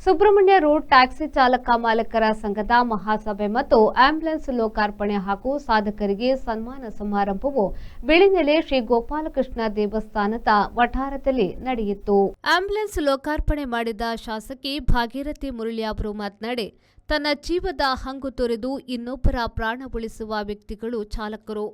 Subrahmanya road taxi ಚಾಲಕ ಮಾಲಕರ ಸಂಘದ ಮಹಾಸಭೆ ಮತ್ತು ಆಂಬ್ಯುಲೆನ್ಸ್ ಲೋಕಾರ್ಪಣೆ ಹಾಗೂ ಸಾಧಕರಿಗೆ ಸನ್ಮಾನ ಸಮಾರಂಭವು ಬಿಳಿನೆಲೆ ಶ್ರೀ ಗೋಪಾಲಕೃಷ್ಣ ದೇವಸ್ಥಾನದ ವಠಾರದಲ್ಲಿ ನಡೆಯಿತು. ಆಂಬ್ಯುಲೆನ್ಸ್ ಲೋಕಾರ್ಪಣೆ ಮಾಡಿದ ಶಾಸಕಿ ಭಾಗೀರಥಿ ಮುರಳಿ ಅವರು ಮಾತನಾಡಿ, ತನ್ನ ಜೀವದ ಹಂಗು ತೊರೆದು ಇನ್ನೊಬ್ಬರ ಪ್ರಾಣ ಉಳಿಸುವ ವ್ಯಕ್ತಿಗಳು ಚಾಲಕರು.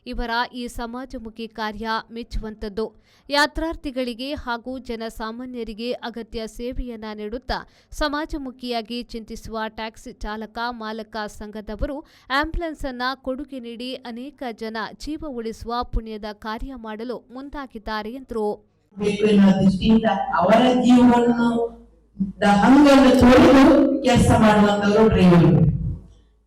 ಇವರ ಈ ಸಮಾಜಮುಖಿ ಕಾರ್ಯ ಮೆಚ್ಚುವಂತದ್ದು. ಯಾತ್ರಾರ್ಥಿಗಳಿಗೆ ಹಾಗೂ ಜನಸಾಮಾನ್ಯರಿಗೆ ಅಗತ್ಯ ಸೇವೆಯನ್ನ ನೀಡುತ್ತಾ ಸಮಾಜಮುಖಿಯಾಗಿ ಚಿಂತಿಸುವ ಟ್ಯಾಕ್ಸಿ ಚಾಲಕ ಮಾಲಕ ಸಂಘದವರು ಆಂಬ್ಯುಲೆನ್ಸ್ ಅನ್ನ ಕೊಡುಗೆ ನೀಡಿ ಅನೇಕ ಜನ ಜೀವ ಉಳಿಸುವ ಪುಣ್ಯದ ಕಾರ್ಯ ಮಾಡಲು ಮುಂದಾಗಿದ್ದಾರೆ ಎಂದರು. ಅವರ ಜೀವವನ್ನು ಹಂಗನ್ನು ತೊರೆದು ಕೆಲಸ ಮಾಡುವಂತವರು ಡ್ರೈವರ್.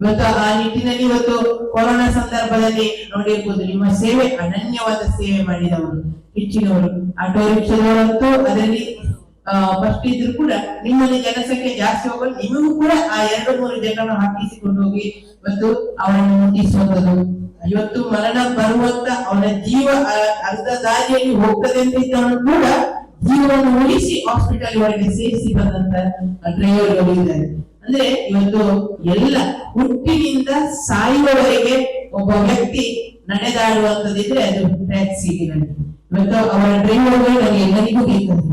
ಇವತ್ತು ಆ ನಿಟ್ಟಿನಲ್ಲಿ ಇವತ್ತು ಕೊರೋನಾ ಸಂದರ್ಭದಲ್ಲಿ ನೋಡಿರ್ಬೋದು, ನಿಮ್ಮ ಸೇವೆ ಅನನ್ಯವಾದ ಸೇವೆ ಮಾಡಿದವರು ಹೆಚ್ಚಿನವರು. ಆಟೋ ರಿಕ್ಷಾದವರಂತೂ ಅದರಲ್ಲಿ ಫಸ್ಟ್ ಇದ್ರು ಕೂಡ ನಿಮ್ಮಲ್ಲಿ ಜನಸಂಖ್ಯೆ ಜಾಸ್ತಿ ಹೋಗಲು ನಿಮಗೂ ಕೂಡ ಆ 2-3 ಜನರನ್ನು ಹಾಕಿಸಿಕೊಂಡು ಹೋಗಿ ಇವತ್ತು ಅವರನ್ನು ಮುಟ್ಟಿಸುವಂಥದ್ದು. ಇವತ್ತು ಮರಣ ಬರುವಂತ ಅವನ ಜೀವ ಅರ್ಧ ದಾರಿಯಲ್ಲಿ ಹೋಗ್ತದೆ ಅಂತ ಇದ್ದವನು ಕೂಡ ಜೀವವನ್ನು ಉಳಿಸಿ ಹಾಸ್ಪಿಟಲ್ ವರೆಗೆ ಸೇರಿಸಿ ಬಂದಂತ ಡ್ರೈವರ್ಗಳು ಇದ್ದಾರೆ. ಅಂದ್ರೆ ಇವತ್ತು ಎಲ್ಲ ಹುಟ್ಟಿನಿಂದ ಸಾಯುವವರೆಗೆ ಒಬ್ಬ ವ್ಯಕ್ತಿ ನಡೆದಾಡುವಂತದಿದ್ರೆ ಅದು ಟ್ಯಾಕ್ಸಿ. ಇವತ್ತು ಅವರ ಡ್ರೈವರ್ಗಳು ಎಲ್ಲರಿಗೂ ಬೇಕಾಗಿದೆ.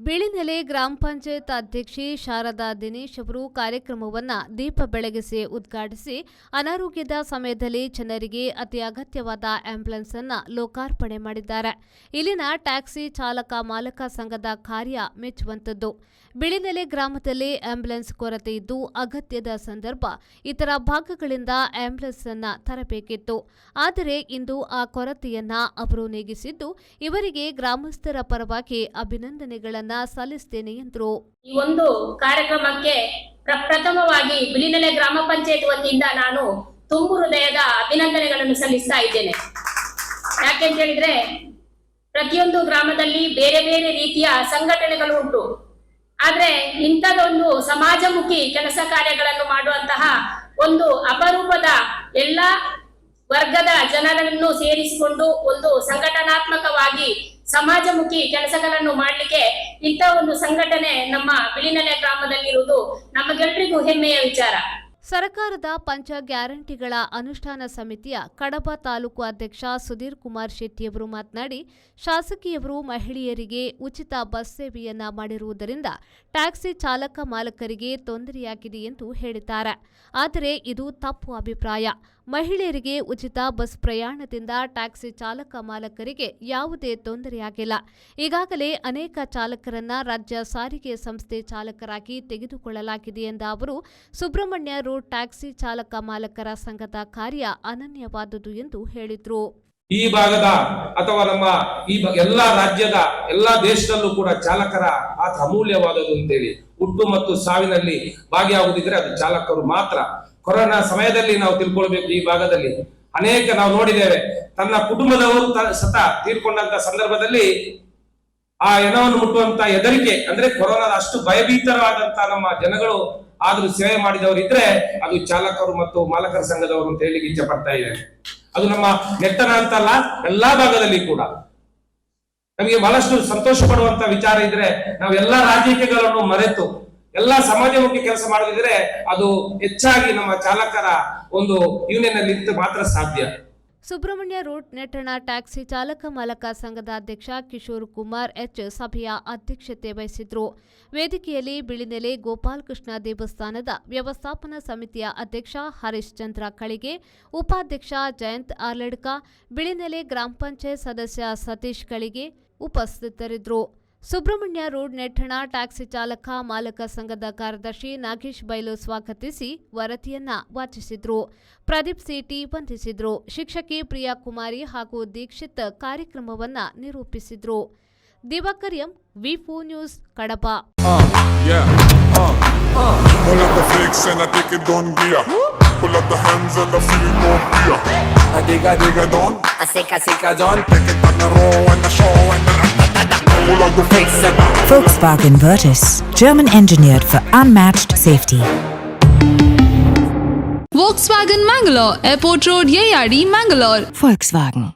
ಬಿಳಿನೆಲೆ ಗ್ರಾಮ ಪಂಚಾಯತ್ ಅಧ್ಯಕ್ಷೆ ಶಾರದಾ ದಿನೇಶ್ ಅವರು ಕಾರ್ಯಕ್ರಮವನ್ನು ದೀಪ ಬೆಳಗಿಸಿ ಉದ್ಘಾಟಿಸಿ, ಅನಾರೋಗ್ಯದ ಸಮಯದಲ್ಲಿ ಜನರಿಗೆ ಅತಿ ಅಗತ್ಯವಾದ ಆಂಬ್ಯುಲೆನ್ಸ್ ಅನ್ನು ಲೋಕಾರ್ಪಣೆ ಮಾಡಿದ್ದಾರೆ. ಇಲ್ಲಿನ ಟ್ಯಾಕ್ಸಿ ಚಾಲಕ ಮಾಲಕ ಸಂಘದ ಕಾರ್ಯ ಮೆಚ್ಚುವಂತದ್ದು. ಬಿಳಿನೆಲೆ ಗ್ರಾಮದಲ್ಲಿ ಆಂಬ್ಯುಲೆನ್ಸ್ ಕೊರತೆ ಇದ್ದು ಅಗತ್ಯದ ಸಂದರ್ಭ ಇತರ ಭಾಗಗಳಿಂದ ಆಂಬ್ಯುಲೆನ್ಸ್ ಅನ್ನು ತರಬೇಕಿತ್ತು. ಆದರೆ ಇಂದು ಆ ಕೊರತೆಯನ್ನ ಅವರು ನೀಗಿಸಿದ್ದು, ಇವರಿಗೆ ಗ್ರಾಮಸ್ಥರ ಪರವಾಗಿ ಅಭಿನಂದನೆಗಳನ್ನು ಸಲ್ಲಿಸುತ್ತೇನೆ ಎಂದರು. ಈ ಒಂದು ಕಾರ್ಯಕ್ರಮಕ್ಕೆ ಪ್ರಥಮವಾಗಿ ಬಿಳಿನೆಲೆ ಗ್ರಾಮ ಪಂಚಾಯತ್ ವತಿಯಿಂದ ನಾನು ತುಂಬು ಹೃದಯದ ಅಭಿನಂದನೆಗಳನ್ನು ಸಲ್ಲಿಸ್ತಾ ಇದ್ದೇನೆ. ಯಾಕೆಂತ ಹೇಳಿದ್ರೆ ಪ್ರತಿಯೊಂದು ಗ್ರಾಮದಲ್ಲಿ ಬೇರೆ ಬೇರೆ ರೀತಿಯ ಸಂಘಟನೆಗಳು ಉಂಟು. ಆದ್ರೆ ಇಂಥದೊಂದು ಸಮಾಜಮುಖಿ ಕೆಲಸ ಕಾರ್ಯಗಳನ್ನು ಮಾಡುವಂತಹ ಒಂದು ಅಪರೂಪದ ಎಲ್ಲ ವರ್ಗದ ಜನರನ್ನು ಸೇರಿಸಿಕೊಂಡು ಒಂದು ಸಂಘಟನಾತ್ಮಕವಾಗಿ ಸಮಾಜಮುಖಿ ಕೆಲಸಗಳನ್ನು ಮಾಡಲಿಕ್ಕೆ ಇಂಥ ಒಂದು ಸಂಘಟನೆ ನಮ್ಮ ಬಿಳಿನೆಲೆ ಗ್ರಾಮದಲ್ಲಿರುವುದು ನಮಗೆಲ್ಲರಿಗೂ ಹೆಮ್ಮೆಯ ವಿಚಾರ. ಸರ್ಕಾರದ ಪಂಚ ಗ್ಯಾರಂಟಿಗಳ ಅನುಷ್ಠಾನ ಸಮಿತಿಯ ಕಡಬ ತಾಲೂಕು ಅಧ್ಯಕ್ಷ ಸುಧೀರ್ ಕುಮಾರ್ ಶೆಟ್ಟಿಯವರು ಮಾತನಾಡಿ, ಶಾಸಕಿಯವರು ಮಹಿಳೆಯರಿಗೆ ಉಚಿತ ಬಸ್ ಸೇವೆಯನ್ನ ಮಾಡಿರುವುದರಿಂದ ಟ್ಯಾಕ್ಸಿ ಚಾಲಕ ಮಾಲಕರಿಗೆ ತೊಂದರೆಯಾಗಿದೆ ಎಂದು ಹೇಳಿದ್ದಾರೆ. ಆದರೆ ಇದು ತಪ್ಪು ಅಭಿಪ್ರಾಯ. ಮಹಿಳೆಯರಿಗೆ ಉಚಿತ ಬಸ್ ಪ್ರಯಾಣದಿಂದ ಟ್ಯಾಕ್ಸಿ ಚಾಲಕ ಮಾಲಕರಿಗೆ ಯಾವುದೇ ತೊಂದರೆಯಾಗಿಲ್ಲ. ಈಗಾಗಲೇ ಅನೇಕ ಚಾಲಕರನ್ನ ರಾಜ್ಯ ಸಾರಿಗೆ ಸಂಸ್ಥೆ ಚಾಲಕರಾಗಿ ತೆಗೆದುಕೊಳ್ಳಲಾಗಿದೆ ಎಂದ ಅವರು, ಸುಬ್ರಹ್ಮಣ್ಯ ರೋಡ್ ಟ್ಯಾಕ್ಸಿ ಚಾಲಕ ಮಾಲಕರ ಸಂಘದ ಕಾರ್ಯ ಅನನ್ಯವಾದುದು ಎಂದು ಹೇಳಿದರು. ಈ ಭಾಗದ ಅಥವಾ ನಮ್ಮ ಈ ಎಲ್ಲಾ ರಾಜ್ಯದ ಎಲ್ಲಾ ದೇಶದಲ್ಲೂ ಕೂಡ ಚಾಲಕರ ಪಾತ್ರ ಅಮೂಲ್ಯವಾದದ್ದು ಅಂತೇಳಿ, ಹುಟ್ಟು ಮತ್ತು ಸಾವಿನಲ್ಲಿ ಭಾಗಿಯಾಗುವುದಿದ್ರೆ ಅದು ಚಾಲಕರು ಮಾತ್ರ. ಕೊರೋನಾ ಸಮಯದಲ್ಲಿ ನಾವು ತಿಳ್ಕೊಳ್ಬೇಕು, ಈ ಭಾಗದಲ್ಲಿ ಅನೇಕ ನಾವು ನೋಡಿದ್ದೇವೆ, ತನ್ನ ಕುಟುಂಬದವರು ಸತ ತೀರ್ಕೊಂಡಂತ ಸಂದರ್ಭದಲ್ಲಿ ಆ ಹೆಣವನ್ನು ಮುಟ್ಟುವಂತ ಹೆದರಿಕೆ, ಅಂದ್ರೆ ಕೊರೋನಾದ ಅಷ್ಟು ಭಯಭೀತರಾದಂತ ನಮ್ಮ ಜನಗಳು ಆದ್ರೂ ಸೇವೆ ಮಾಡಿದವರು ಇದ್ರೆ ಅದು ಚಾಲಕರು ಮತ್ತು ಮಾಲಕರ ಸಂಘದವರು ಅಂತ ಹೇಳಿ ಇಚ್ಛೆ ಪಡ್ತಾ ಇದ್ದೇನೆ. ಅದು ನಮ್ಮ ನೆತ್ತನ ಅಂತಲ್ಲ, ಎಲ್ಲಾ ಭಾಗದಲ್ಲಿ ಕೂಡ ನಮಗೆ ಬಹಳಷ್ಟು ಸಂತೋಷ ಪಡುವಂತ ವಿಚಾರ ಇದ್ರೆ ನಾವು ಎಲ್ಲಾ ರಾಜಕೀಯಗಳನ್ನು ಮರೆತು ಎಲ್ಲಾ ಸಮಾಜಮುಖಿ ಕೆಲಸ ಮಾಡೋದಿದ್ರೆ ಅದು ಹೆಚ್ಚಾಗಿ ನಮ್ಮ ಚಾಲಕರ ಒಂದು ಯೂನಿಯನ್ ಅಲ್ಲಿ ಮಾತ್ರ ಸಾಧ್ಯ. ಸುಬ್ರಹ್ಮಣ್ಯ ರೋಡ್ ನೆಟ್ಟಣ ಟ್ಯಾಕ್ಸಿ ಚಾಲಕ ಮಾಲಕ ಸಂಘದ ಅಧ್ಯಕ್ಷ ಕಿಶೋರ್ ಕುಮಾರ್ ಎಚ್ ಸಭೆಯ ಅಧ್ಯಕ್ಷತೆ ವಹಿಸಿದ್ರು. ವೇದಿಕೆಯಲ್ಲಿ ಬಿಳಿನೆಲೆ ಗೋಪಾಲಕೃಷ್ಣ ದೇವಸ್ಥಾನದ ವ್ಯವಸ್ಥಾಪನಾ ಸಮಿತಿಯ ಅಧ್ಯಕ್ಷ ಹರೀಶ್ ಚಂದ್ರ ಕಳಿಗೆ, ಉಪಾಧ್ಯಕ್ಷ ಜಯಂತ್ ಆರ್ಲಡ್ಕ, ಬಿಳಿನೆಲೆ ಗ್ರಾಮ ಪಂಚಾಯತ್ ಸದಸ್ಯ ಸತೀಶ್ ಕಳಿಗೆ ಉಪಸ್ಥಿತರಿದ್ದರು. ಸುಬ್ರಹ್ಮಣ್ಯ ರೋಡ್ ನೆಟ್ಟಣ ಟ್ಯಾಕ್ಸಿ ಚಾಲಕ ಮಾಲಕ ಸಂಘದ ಕಾರ್ಯದರ್ಶಿ ನಾಗೇಶ್ ಬೈಲು ಸ್ವಾಗತಿಸಿ ವರದಿಯನ್ನ ವಾಚಿಸಿದ್ರು. ಪ್ರದೀಪ್ ಸಿಟಿ ವಂದಿಸಿದ್ರು. ಶಿಕ್ಷಕಿ ಪ್ರಿಯಾ ಕುಮಾರಿ ಹಾಗೂ ದೀಕ್ಷಿತ್ ಕಾರ್ಯಕ್ರಮವನ್ನ ನಿರೂಪಿಸಿದ್ರು. ದಿವಾಕರ್ ಎಂ, ವಿ4 news, Kadapa. Pull up the hands and the feeling more beer. A digga digga don, a sicka don. Take it on the row and the show and the pull up the face and Volkswagen Virtus, German engineered for unmatched safety. Volkswagen Mangalore, Airport Road, Yeyadi, Mangalore. Volkswagen.